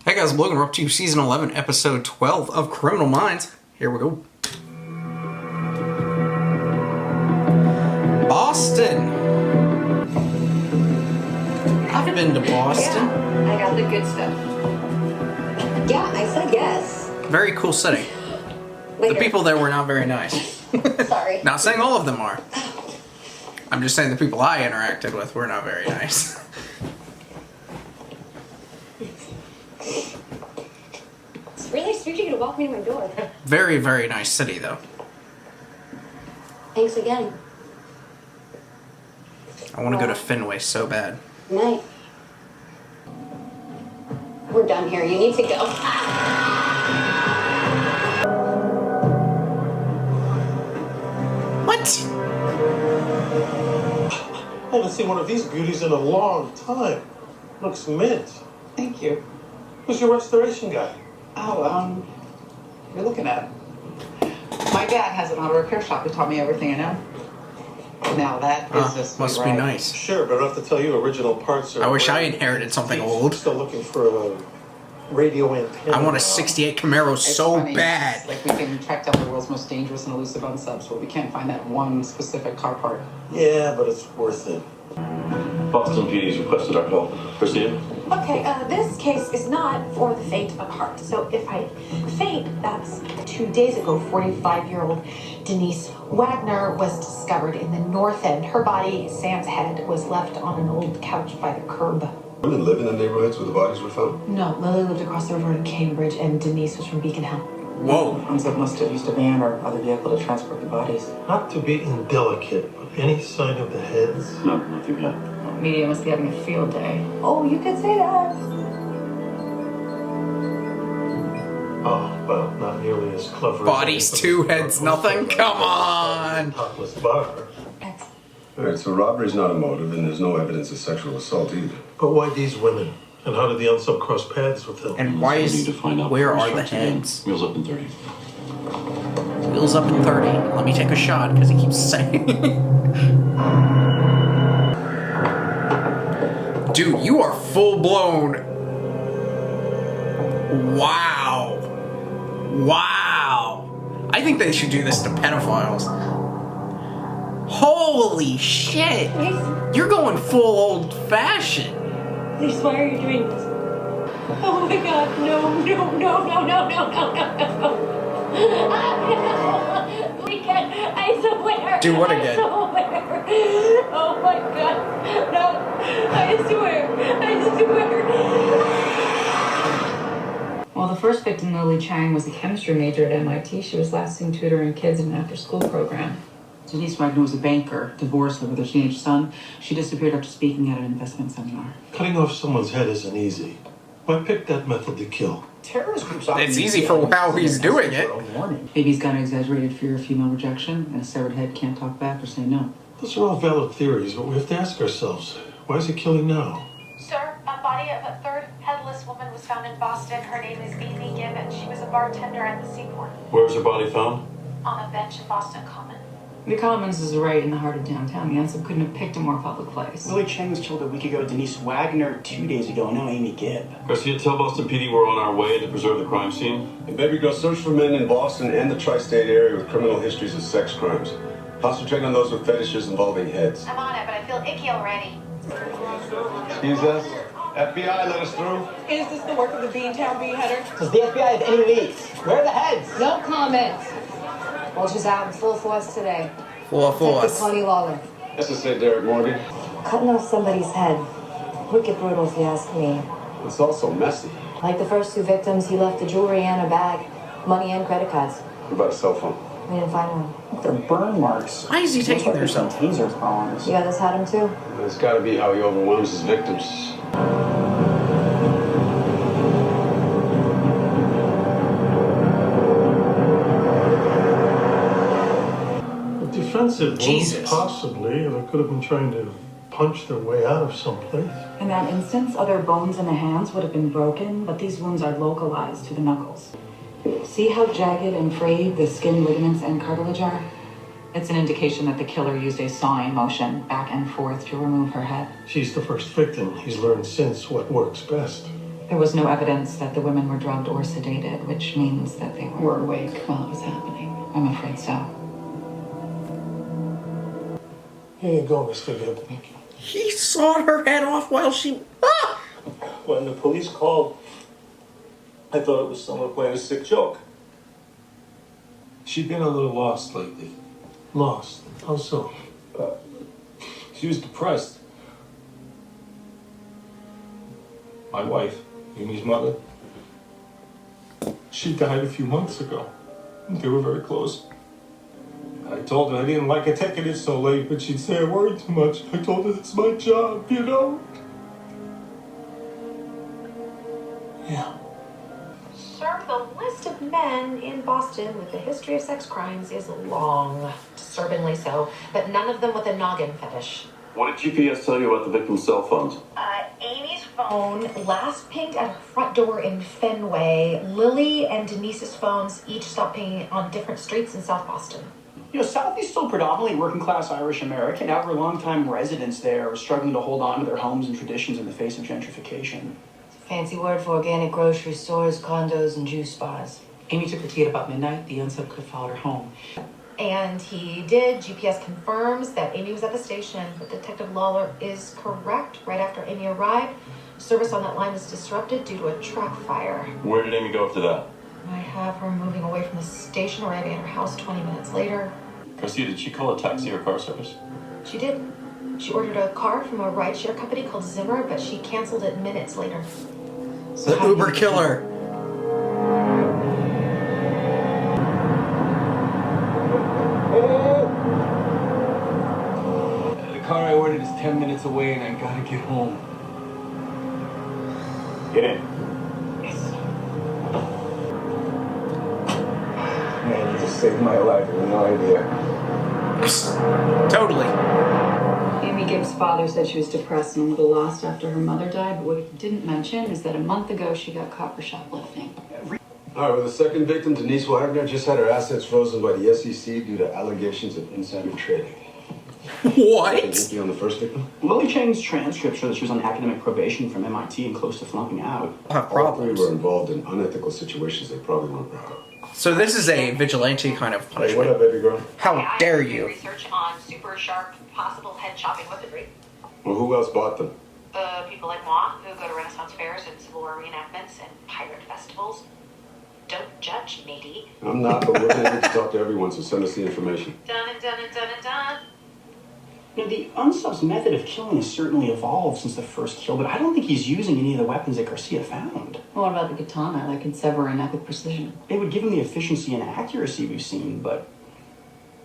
Hey guys, I'm Logan. We're up to Season 11, Episode 12 of Criminal Minds. Here we go. Boston. I've been to Boston. Yeah, I got the good stuff. Yeah, I said yes. Very cool city. Later. The people there were not very nice. Sorry. Not saying all of them are. I'm just saying the people I interacted with were not very nice. It's really sweet of you to walk me to my door. Very, very nice city, though. Thanks again. I want to go to Fenway so bad. Night. We're done here. You need to go. What? I haven't seen one of these beauties in a long time. Looks mint. Thank you. Who's your restoration guy? Oh, you're looking at it. My dad has an auto repair shop. He taught me everything I know. Now that is just must be nice. Sure, but I don't have to tell you original parts are... I wish I inherited something old. Still looking for a radio antenna. I want a 68 Camaro so funny. bad. Like we can track down the world's most dangerous and elusive unsubs, but we can't find that one specific car part. Yeah, but it's worth it. Boston PD's requested our help. Proceed. Okay, this case is not for the faint of heart. So if I faint, that's 2 days ago, 45-year-old Denise Wagner was discovered in the north end. Her body, sans head, was left on an old couch by the curb. Women live in the neighborhoods where the bodies were found? No, Lily lived across the river in Cambridge, and Denise was from Beacon Hill. Whoa. Unsub must have used a van or other vehicle to transport the bodies. Not to be indelicate, but any sign of the heads? No, nothing yet. Media must be having a field day. Oh, you could say that. Oh, well, not nearly as clever. Bodies, two heads, nothing? Come on! Topless bar. All right, so robbery's not a motive, and there's no evidence of sexual assault either. But why these women? And how did the unsub cross paths with them? And why We is... need to find out Where before are we the start again. heads? Wheels up in 30. Wheels up in 30. Let me take a shot, because he keeps saying... Dude, you are full-blown... Wow. Wow. I think they should do this to pedophiles. Holy shit. You're going full old-fashioned. Please, why are you doing this? Oh my God, no. We can't, I swear. Do what again? I swear. Oh my God, no, I swear. Well, the first victim, Lily Chang, was a chemistry major at MIT. She was last seen tutoring kids in an after-school program. Denise Wagner was a banker, divorced with her teenage son. She disappeared after speaking at an investment seminar. Cutting off someone's head isn't easy. Why pick that method to kill? Terrorist groups It's easy for how he's doing it. Maybe he's got an exaggerated fear of female rejection, and a severed head can't talk back or say no. Those are all valid theories, but we have to ask ourselves, why is he killing now? Sir, a body of a third headless woman was found in Boston. Her name is Amy Gibb, and she was a bartender at the Seaport. Where was her body found? On a bench in Boston Common. The Commons is right in the heart of downtown. The unsub couldn't have picked a more public place. Lily Chang was killed a week ago. Denise Wagner 2 days ago. Now Amy Gibb. Garcia, tell Boston PD we're on our way to preserve the crime scene. And baby, go search for men in Boston and the tri-state area with criminal histories of sex crimes. Concentrate on those with fetishes involving heads. I'm on it, but I feel icky already. Excuse us? FBI, let us through. Is this the work of the Beantown beeheader? Does the FBI have any leads? Where are the heads? No comment. Vulture's out in full force today. Full Detective force. Tony Lawler. SSA Derek Morgan. Cutting off somebody's head. Wicked brutal, if you ask me. It's also messy. Like the first two victims, he left the jewelry and a bag, money and credit cards. What about a cell phone? We didn't find one. They're burn marks. Why is he taking their Looks like cell there's some tasers on us. You got this had him too? It's got to be how he overwhelms his victims. Defensive wounds, Jesus. possibly. They could have been trying to punch their way out of someplace. In that instance, other bones in the hands would have been broken, but these wounds are localized to the knuckles. See how jagged and frayed the skin, ligaments, and cartilage are? It's an indication that the killer used a sawing motion back and forth to remove her head. She's the first victim. He's learned since what works best. There was no evidence that the women were drugged or sedated, which means that they Were awake while it was happening. I'm afraid so. Here you go, Mr. Gibb. He sawed her head off while she. Ah! When the police called, I thought it was someone playing a sick joke. She'd been a little lost lately. Lost? How so? She was depressed. My wife, Amy's mother, she died a few months ago. They were very close. I told her I didn't like her taking it so late, but she'd say I worried too much. I told her it's my job, you know? Yeah. Sir, the list of men in Boston with a history of sex crimes is long, disturbingly so, but none of them with a noggin fetish. What did GPS tell you about the victim's cell phones? Amy's phone last pinged at her front door in Fenway. Lily and Denise's phones each stopped pinging on different streets in South Boston. You know, South is still predominantly working class Irish American. However, longtime residents there are struggling to hold on to their homes and traditions in the face of gentrification. Fancy word for organic grocery stores, condos, and juice bars. Amy took the tea at about midnight. The unsub could have followed her home. And he did. GPS confirms that Amy was at the station, but Detective Lawler is correct. Right after Amy arrived, service on that line was disrupted due to a truck fire. Where did Amy go after that? I have her moving away from the station, arriving at her house 20 minutes later. Garcia, did she call a taxi or car service? She did. She ordered a car from a rideshare company called Zimmer, but she canceled it minutes later. The Uber killer. The car I ordered is 10 minutes away and I gotta get home. Get in. Man, you just saved my life. You have no idea. Totally. Amy Gibbs' father said she was depressed and a little lost after her mother died, but what he didn't mention is that a month ago she got caught for shoplifting. All right, well, the second victim, Denise Wagner, just had her assets frozen by the SEC due to allegations of insider trading. What? Anything on the first victim? Lily Chang's transcripts show that she was on academic probation from MIT and close to flunking out. I have All three problems. were involved in unethical situations they probably weren't proud of. So this is a vigilante kind of Hey, what punishment. up, baby girl? How dare you? Research on super sharp possible head chopping weaponry. Well, who else bought them? People like moi who go to Renaissance fairs and Civil War reenactments and pirate festivals. Don't judge, matey. I'm not, but we're gonna need to talk to everyone, so send us the information. Dun and dun and dun and dun. You know, the unsubs method of killing has certainly evolved since the first kill, but I don't think he's using any of the weapons that Garcia found. What about the katana that can sever in epic precision? It would give him the efficiency and accuracy we've seen, but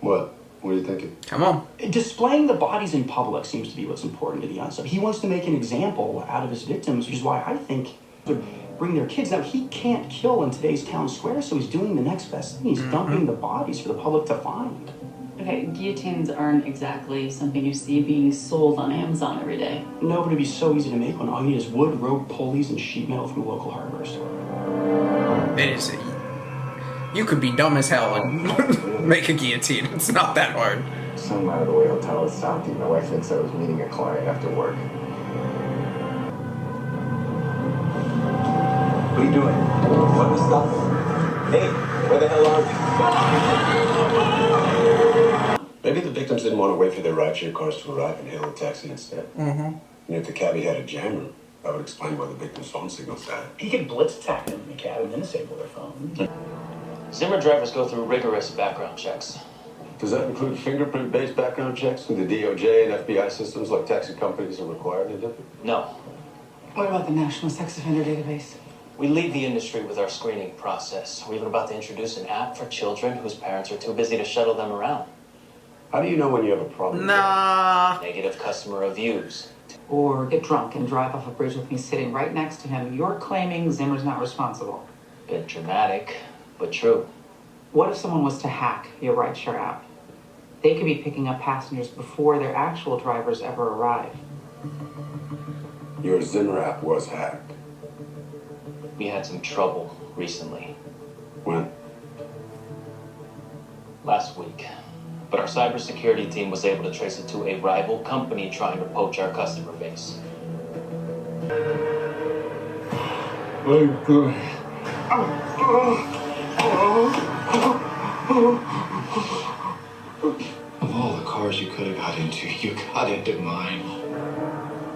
What? What are you thinking? Come on. displaying the bodies in public seems to be what's important to the unsub. He wants to make an example out of his victims, which is why I think would bring their kids. Now, he can't kill in today's town square, so he's doing the next best thing. He's dumping the bodies for the public to find. Okay, guillotines aren't exactly something you see being sold on Amazon every day. No, but it'd be so easy to make one. All you need is wood, rope, pulleys, and sheet metal from a local hardware store. It is. You could be dumb as hell and make a guillotine. It's not that hard. Some out of the way hotel in South. My wife thinks I was meeting a client after work. What are you doing? What the stuff? Hey, where the hell are we? Maybe the victims didn't want to wait for their rideshare cars to arrive and hail a taxi instead. And if the cabbie had a jammer, that would explain why the victim's phone signals died. He could blitz attack them in the cab and then disable their phone. Zimmer drivers go through rigorous background checks. Does that include fingerprint-based background checks with the DOJ and FBI systems like taxi companies are required to do? No. What about the National Sex Offender Database? We lead the industry with our screening process. We're even about to introduce an app for children whose parents are too busy to shuttle them around. How do you know when you have a problem? Nah. Negative customer reviews. Or get drunk and drive off a bridge with me sitting right next to him. You're claiming Zimmer's not responsible. Bit dramatic, but true. What if someone was to hack your rideshare app? They could be picking up passengers before their actual drivers ever arrive. Your Zimmer app was hacked. We had some trouble recently. When? Last week. But our cybersecurity team was able to trace it to a rival company trying to poach our customer base. Of all the cars you could have got into, you got into mine.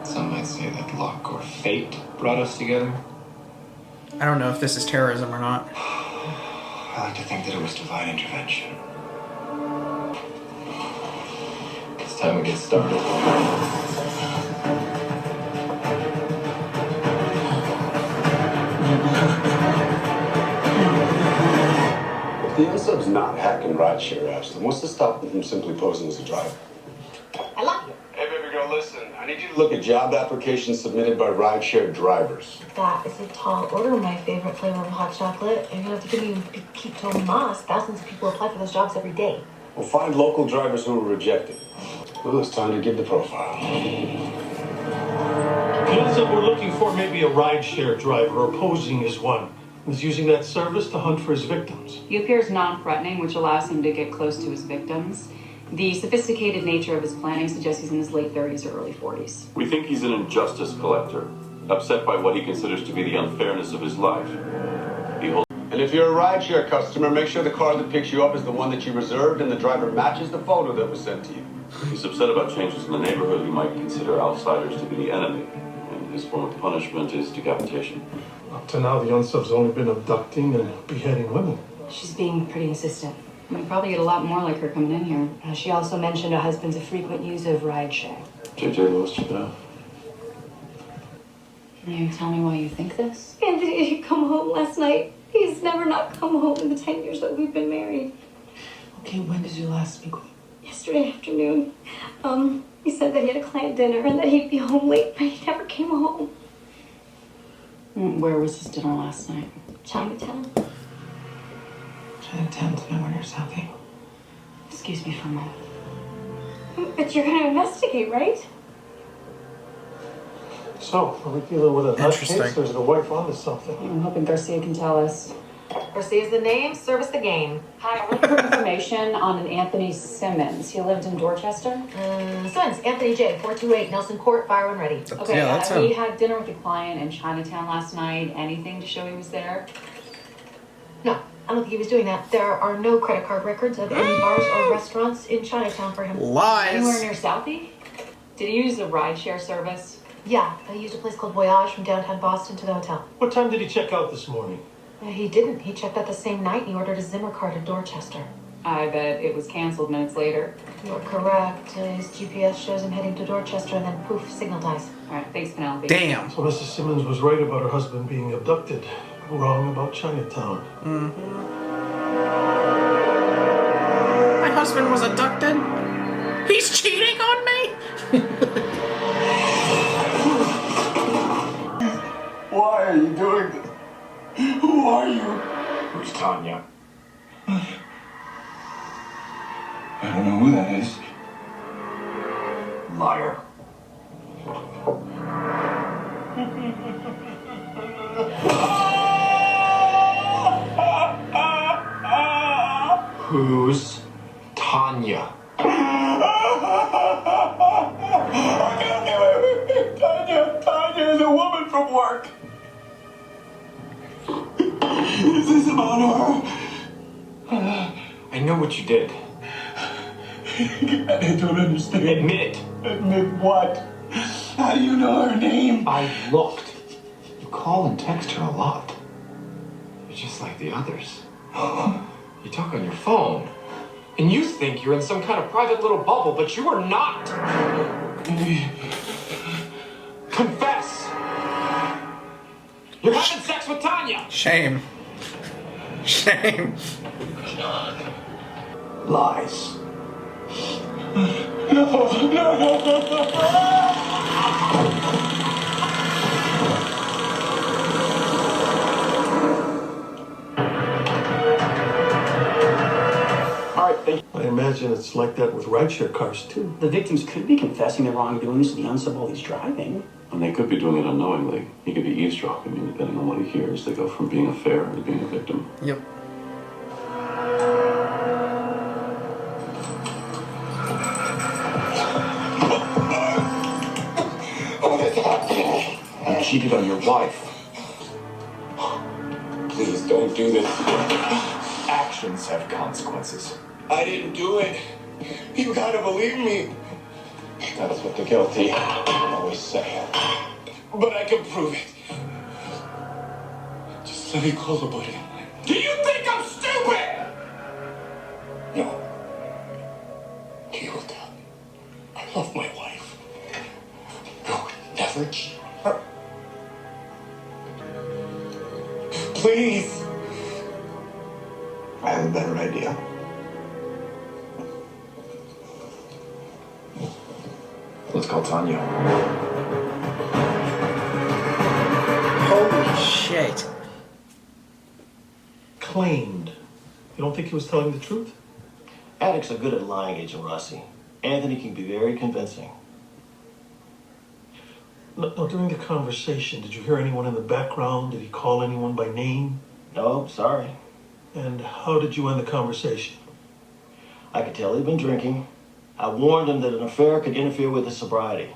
Some might say that luck or fate brought us together. I don't know if this is terrorism or not. I like to think that it was divine intervention. It's time we get started. If the unsub's not hacking rideshare apps, then what's to stop them from simply posing as a driver? I love you. Hey, baby girl, listen. I need you to look at job applications submitted by rideshare drivers. That is a tall order. My favorite flavor of hot chocolate. You're gonna have to give me keep telling Moss. Thousands of people apply for those jobs every day. We'll find local drivers who were rejected. Well, it's time to give the profile. The unsub we're looking for may be a rideshare driver or posing as one. He's using that service to hunt for his victims. He appears non-threatening, which allows him to get close to his victims. The sophisticated nature of his planning suggests he's in his late 30s or early 40s. We think he's an injustice collector, upset by what he considers to be the unfairness of his life. He holds. And if you're a rideshare customer, make sure the car that picks you up is the one that you reserved and the driver matches the photo that was sent to you. He's upset about changes in the neighborhood he might consider outsiders to be the enemy, and his form of punishment is decapitation. Up to now, the unsub's only been abducting and beheading women. She's being pretty insistent. We'll probably get a lot more like her coming in here. She also mentioned her husband's a frequent user of rideshare. JJ Lewis, check it out. Can you tell me why you think this? Anthony didn't come home last night. He's never not come home in the 10 years that we've been married. Okay, when did you last speak with him? Yesterday afternoon, he said that he had a client dinner and that he'd be home late, but he never came home. Where was his dinner last night? Chinatown. Chinatown's nowhere near Southie. Excuse me for a moment. But you're gonna investigate, right? So, are we dealing with a Interesting. nutcase or is the wife onto something? I'm hoping Garcia can tell us. Garcia's the name, service the game. Hi, I'm looking for information on an Anthony Simmons. He lived in Dorchester. Simmons, Anthony J, 428 Nelson Court, fire when ready. Okay, Yeah, that's he him. had dinner with a client in Chinatown last night. Anything to show he was there? No, I don't think he was doing that. There are no credit card records of any bars or restaurants in Chinatown for him. Anywhere Lies. near Southie? Did he use a rideshare service? Yeah, I used a place called Voyage from downtown Boston to the hotel. What time did he check out this morning? He didn't. He checked out the same night and he ordered a Zimmer card in Dorchester. I bet it was canceled minutes later. You're correct. His GPS shows him heading to Dorchester and then poof, signal dies. All right, thanks, Penelope. Damn. So Mrs. Simmons was right about her husband being abducted. Wrong about Chinatown. My husband was abducted. He's cheating on me. Why are you doing this? Who are you? Who's Tanya? I don't know who that is. Liar. Who's Tanya? Tanya is a woman from work. Is this about her? I know what you did. I don't understand. Admit it. Admit what? How do you know her name? I looked. You call and text her a lot. You're just like the others. You talk on your phone. And you think you're in some kind of private little bubble, but you are not. Confess. You're having sex with Tanya. Shame. Shame. Lies. No. All right, thank you. I imagine it's like that with rideshare cars, too. The victims could be confessing their wrongdoings to the unsub while he's driving. And they could be doing it unknowingly. He could be eavesdropping, and depending on what he hears, they go from being a fare to being a victim. Yep. You cheated on your wife. Please don't do this. Actions have consequences. I didn't do it. You gotta believe me. That's what the guilty always say. But I can prove it. Just let me call the buddy. Do you think I'm stupid? No. You will tell me. I love my wife. No, never cheat her. Please. I have a better idea. Let's call Tanya. Holy shit. Claimed. You don't think he was telling the truth? Addicts are good at lying, Agent Rossi. Anthony can be very convincing. No, during the conversation, did you hear anyone in the background? Did he call anyone by name? No, sorry. And how did you end the conversation? I could tell he'd been drinking. I warned him that an affair could interfere with his sobriety.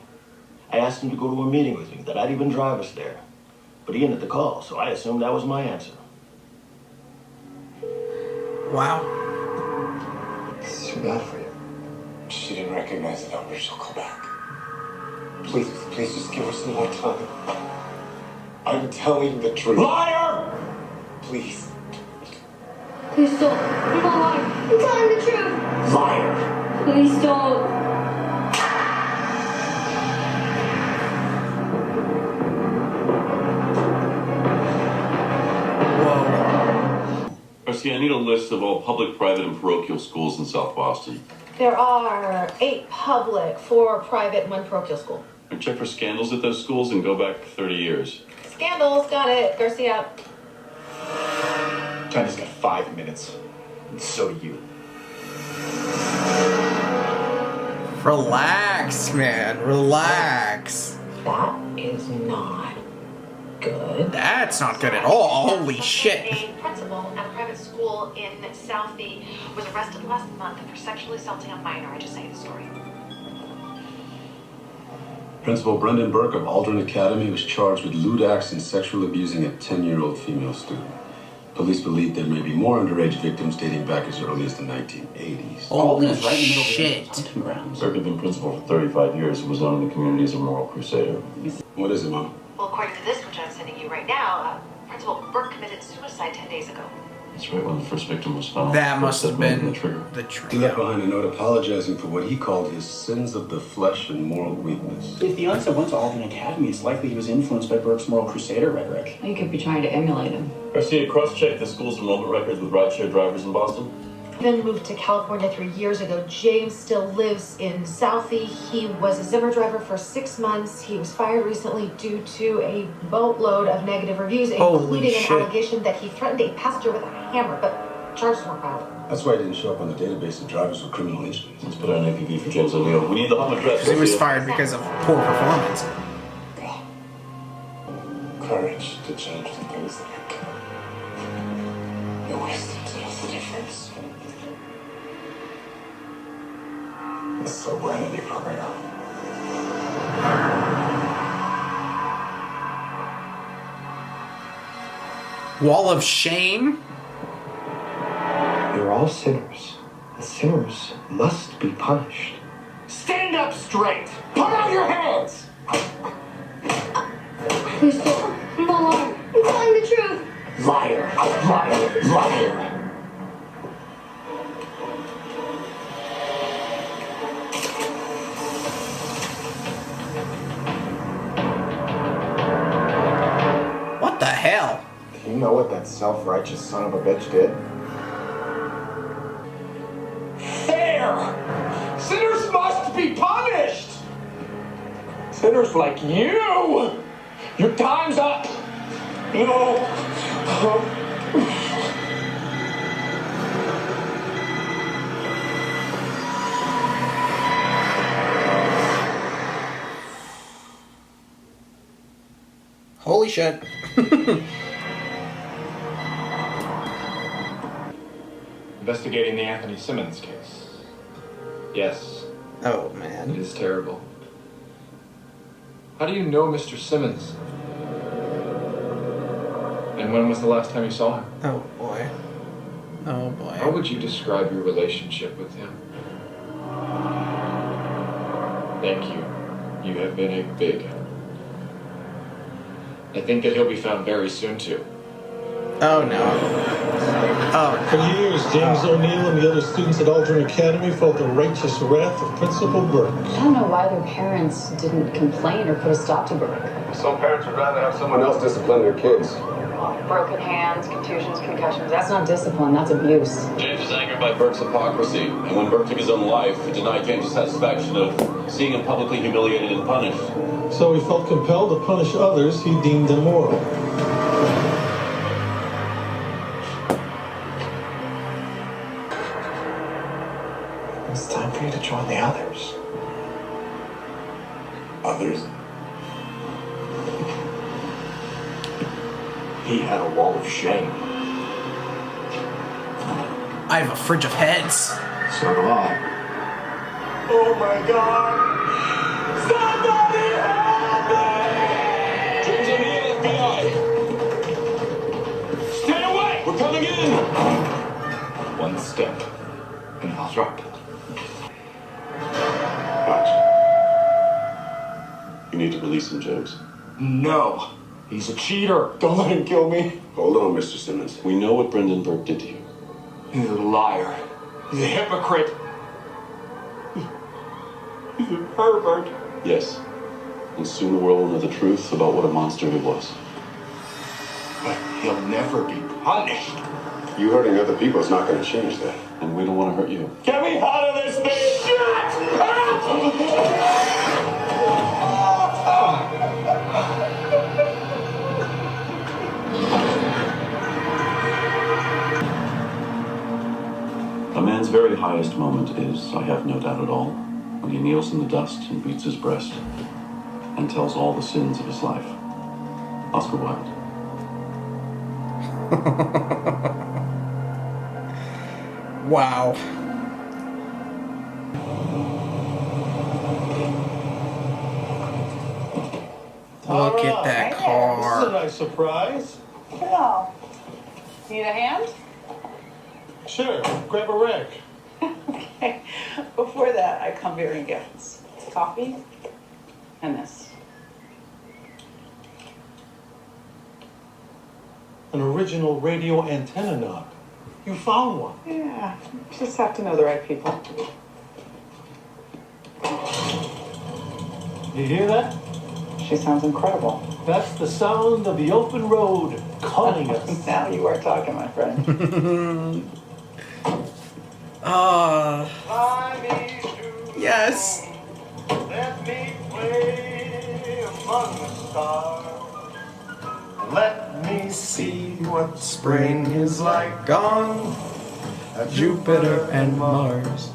I asked him to go to a meeting with me, that I'd even drive us there. But he ended the call, so I assumed that was my answer. Wow. This is too bad for you. She didn't recognize the number. She'll call back. Please just give her some more time. I'm telling the truth. Liar! Please. Please don't. I'm not lying. I'm telling the truth. Liar! Please don't. Garcia, I need a list of all public, private, and parochial schools in South Boston. There are 8 public, 4 private, and 1 parochial school. And check for scandals at those schools and go back 30 years. Scandals, got it. Garcia. Tanya's got 5 minutes. And so do you. Relax, man. Relax. That is not good. That's not good at all. Holy shit. A principal at a private school in Southie was arrested last month for sexually assaulting a minor. I just say the story. Principal Brendan Burke of Aldrin Academy was charged with lewd acts and sexual abusing a 10-year-old female student. Police believe there may be more underage victims dating back as early as the 1980s. Holy shit. Burke had been principal for 35 years and was known in the community as a moral crusader. What is it, Mom? Well, according to this, which I'm sending you right now, Principal Burke committed suicide 10 days ago. That's right when the first victim was found. That must have been the trigger. the He left trigger. behind a note apologizing for what he called his sins of the flesh and moral weakness. If the unsub went to Aldrin Academy, it's likely he was influenced by Burke's moral crusader rhetoric. You could be trying to emulate him. Garcia, cross-check the school's enrollment records with rideshare drivers in Boston. Then moved to California 3 years ago. James still lives in Southie. He was a Zimmer driver for 6 months. He was fired recently due to a boatload of negative reviews, including shit. an allegation that he threatened a passenger with a hammer, but charges weren't filed. That's why he didn't show up on the database of drivers with criminal history. Let's put out an APB for James O'Neill. We need the home address. He was Garcia. fired because of poor performance. God. Courage to change the things that are good. The wisdom to know the difference. The serenity prayer. Wall of shame? You're all sinners. The sinners must be punished. Stand up straight! Put out your hands! Please don't. I'm not lying. I'm telling the truth. Liar! Liar! Liar! What the hell? Do you know what that self-righteous son of a bitch did? Fair! Sinners must be punished! Sinners like you! Your time's up! No! Holy shit. Investigating the Anthony Simmons case. Yes, Oh, it man. is terrible. How do you know Mr. Simmons? And when was the last time you saw him? Oh boy. Oh boy. How would you describe your relationship with him? Thank you. You have been a big help. I think that he'll be found very soon, too. Oh no. Oh For no. years, James O'Neill and the other students at Aldrin Academy felt the righteous wrath of Principal Burke. I don't know why their parents didn't complain or put a stop to Burke. Some parents would rather have someone else discipline their kids. Broken hands, contusions, concussions. That's not discipline, that's abuse. James was angered by Burke's hypocrisy, and when Burke took his own life, he denied James the satisfaction of seeing him publicly humiliated and punished. So he felt compelled to punish others he deemed immoral. It's time for you to join the others. Others? He had a wall of shame. I have a fridge of heads. So do I. Oh my God! Somebody help me! James O'Neill, FBI! Stay away! We're coming in! One step, and I'll drop it. Watch. You need to release him, James. No! He's a cheater! Don't let him kill me! Hold on, Mr. Simmons. We know what Brendan Burke did to you. He's a liar. He's a hypocrite. He's a pervert. Yes. And soon the world will know the truth about what a monster he was. But he'll never be punished. You hurting other people is not going to change that. And we don't want to hurt you. Get me out of this thing! A man's very highest moment is, I have no doubt at all, when he kneels in the dust and beats his breast and tells all the sins of his life. Oscar Wilde. Wow. Look at that This is a car. nice surprise. Well, need a hand? Sure, grab a rag. Okay. Before that, I come bearing gifts. Coffee and this. An original radio antenna knob. You found one. Yeah, just have to know the right people. You hear that? She sounds incredible. That's the sound of the open road calling us. Now you are talking, my friend. Yes. Let me play among the stars. Let me see what spring is like Gone. Jupiter and Mars.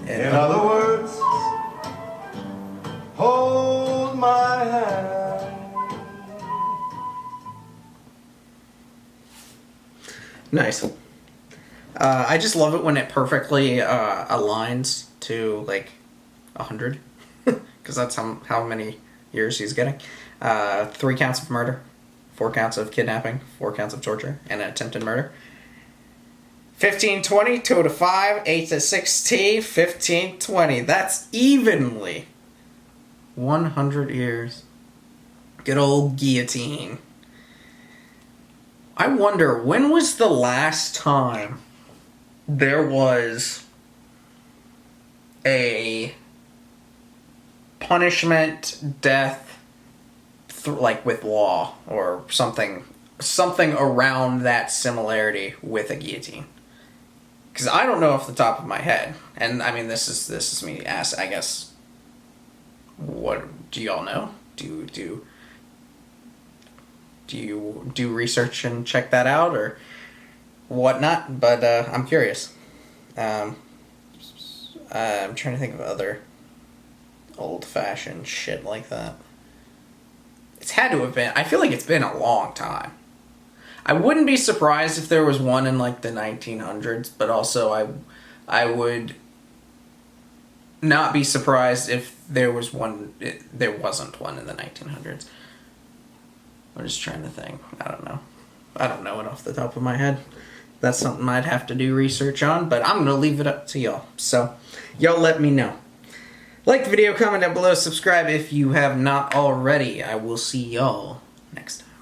In other words, hold my hand. Nice. I just love it when it perfectly aligns to like 100, because that's how many years he's getting. 3 counts of murder, 4 counts of kidnapping, 4 counts of torture, and an attempted murder. 15-20, 2 to 5, 8 to 16, 15-20. That's evenly 100 years. Good old guillotine. I wonder, when was the last time there was a punishment, death, like with law or something around that similarity with a guillotine? Because I don't know off the top of my head, and I mean this is me ask. I guess. What do y'all know? Do you do research and check that out or whatnot? But I'm curious. I'm trying to think of other old-fashioned shit like that. It's had to have been. I feel like it's been a long time. I wouldn't be surprised if there was one in like the 1900s, but also I would not be surprised if there was one. There wasn't one in the 1900s. I'm just trying to think. I don't know. I don't know it off the top of my head. That's something I'd have to do research on, but I'm going to leave it up to y'all. So, y'all let me know. Like the video, comment down below, subscribe if you have not already. I will see y'all next time.